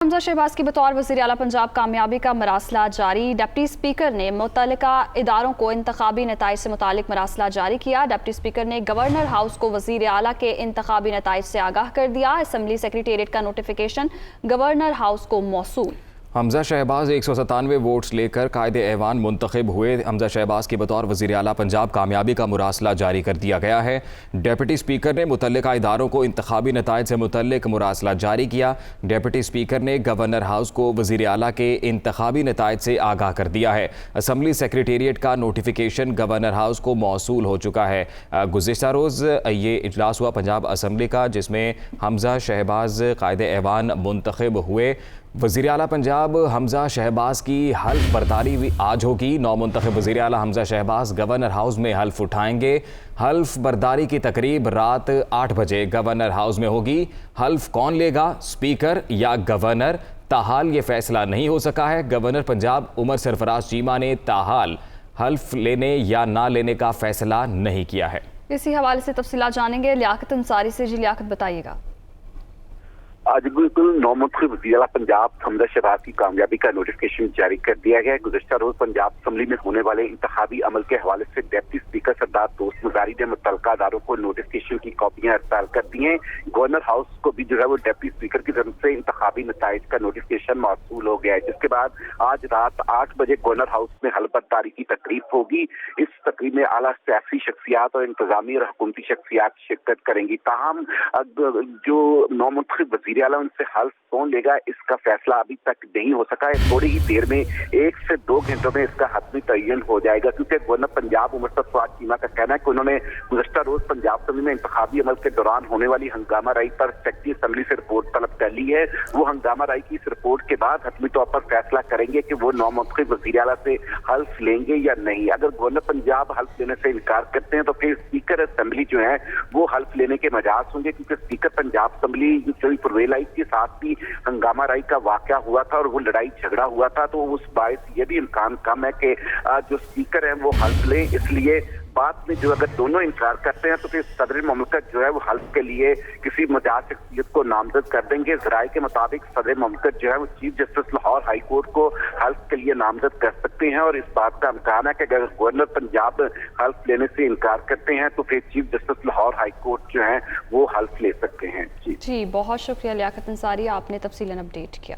हमजा शहबाज की बतौर वज़ीर आला पंजाब कामयाबी का मरासला जारी। डिप्टी स्पीकर ने मुतल्लिका इदारों को इंतखाबी नताइज से मुतालिक मरासला जारी किया। डिप्टी स्पीकर ने गवर्नर हाउस को वज़ीर आला के इंतखाबी नताइज से आगाह कर दिया। असम्बली सेक्रेटेरिएट का नोटिफिकेशन गवर्नर हाउस को मौसूल। हमजा शहबाज 197 वोट्स लेकर कायदे ऐवान मुंतखब हुए। हमजा शहबाज की बतौर वज़ीर आला पंजाब कामयाबी का मुरासला जारी कर दिया गया है। डिप्टी स्पीकर ने मुतल्लिका इदारों को इंतखाबी नताइज से मुतल्लिक मुरासला जारी किया। डिप्टी स्पीकर ने गवर्नर हाउस को वज़ीर आला के इंतखाबी नताइज से आगाह कर दिया है। असम्बली सेक्रेटेरिएट का नोटिफिकेशन गवर्नर हाउस को मौसूल हो चुका है। गुज़िश्ता रोज़ ये इजलास हुआ पंजाब असम्बली का, जिसमें हमजा शहबाज कायदे ऐवान मुंतखब हुए। वज़ीर आला पंजाब हमजा शहबाज की हल्फ बर्दारी भी आज होगी। नौमुंतखब वज़ीर आला हमजा शहबाज गवर्नर हाउस में हल्फ उठाएंगे। हल्फ बर्दारी की तकरीब रात 8 बजे गवर्नर हाउस में होगी। हल्फ कौन लेगा, स्पीकर या गवर्नर? ताहाल ये फैसला नहीं हो सका है। गवर्नर पंजाब उमर सरफराज चीमा ने ताहाल हल्फ लेने या ना लेने का फैसला नहीं किया है। इसी हवाले से तफसीलात जानेंगे लियाकत अंसारी से। जी लियाकत, बताइएगा। आज बिल्कुल नौमुंतखब वज़ीर आला पंजाब हमजा शहबाज की कामयाबी का नोटिफिकेशन जारी कर दिया गया है। गुज़िश्ता रोज पंजाब असम्बली में होने वाले इंतखाबी अमल के हवाले से डिप्टी स्पीकर सरदार दोस्त मुजारी ने मुतल्लिका अदारों को नोटिफिकेशन की कॉपियां अरसाल कर दी हैं। गवर्नर हाउस को भी जो है वो डिप्टी स्पीकर की तरफ से इंतखाबी नताइज का नोटिफिकेशन मौसूल हो गया है, जिसके बाद आज रात 8 बजे गवर्नर हाउस में हल्फ बर्दारी की तकरीब होगी। इस तकरीब में आला सियासी शख्सियात और इंतजामी और हुकूमती शख्सियात शिरकत करेंगी। ताहम जो नौमुंतखब वज़ीर आला उनसे हल्फ कौन लेगा, इसका फैसला अभी तक नहीं हो सका है। थोड़ी ही देर में 1 से 2 घंटों में इसका हतमी तयन हो जाएगा, क्योंकि गवर्नर पंजाब उमर सरफराज चीमा का कहना है कि उन्होंने गुज़िश्ता रोज पंजाब असम्बली में इंतखाबी अमल के दौरान होने वाली हंगामा राई पर सेक्रेटरी असम्बली से रिपोर्ट तलब कर ली है। वो हंगामा राई की इस रिपोर्ट के बाद हतमी तौर पर फैसला करेंगे कि वो नौमुंतखब वज़ीर आला से हल्फ लेंगे या नहीं। अगर गवर्नर पंजाब हल्फ लेने से इनकार करते हैं तो फिर स्पीकर असम्बली जो है वो हल्फ लेने के मजाज होंगे, क्योंकि स्पीकर पंजाब असम्बली परवेज के साथ भी हंगामा राई का वाकया हुआ था और वो लड़ाई झगड़ा हुआ था। तो उस बायस ये भी इम्कान कम है कि जो स्पीकर है वो हल्फ ले। इसलिए बाद में जो अगर दोनों इनकार करते हैं तो फिर सदर ममलकत जो है वो हल्फ के लिए किसी मुजाज शख्सियत को नामजद कर देंगे। ज़राए के मुताबिक सदर ममलकत जो है वो chief justice Lahore high court को हल्फ के लिए नामजद कर सकते हैं। और इस बात का इम्कान है कि अगर गवर्नर पंजाब हल्फ लेने से इनकार करते हैं तो फिर chief justice Lahore high court जो है वो हल्फ ले सकते हैं। जी बहुत शुक्रिया लियाकत अंसारी, आपने तफसीलन अपडेट किया।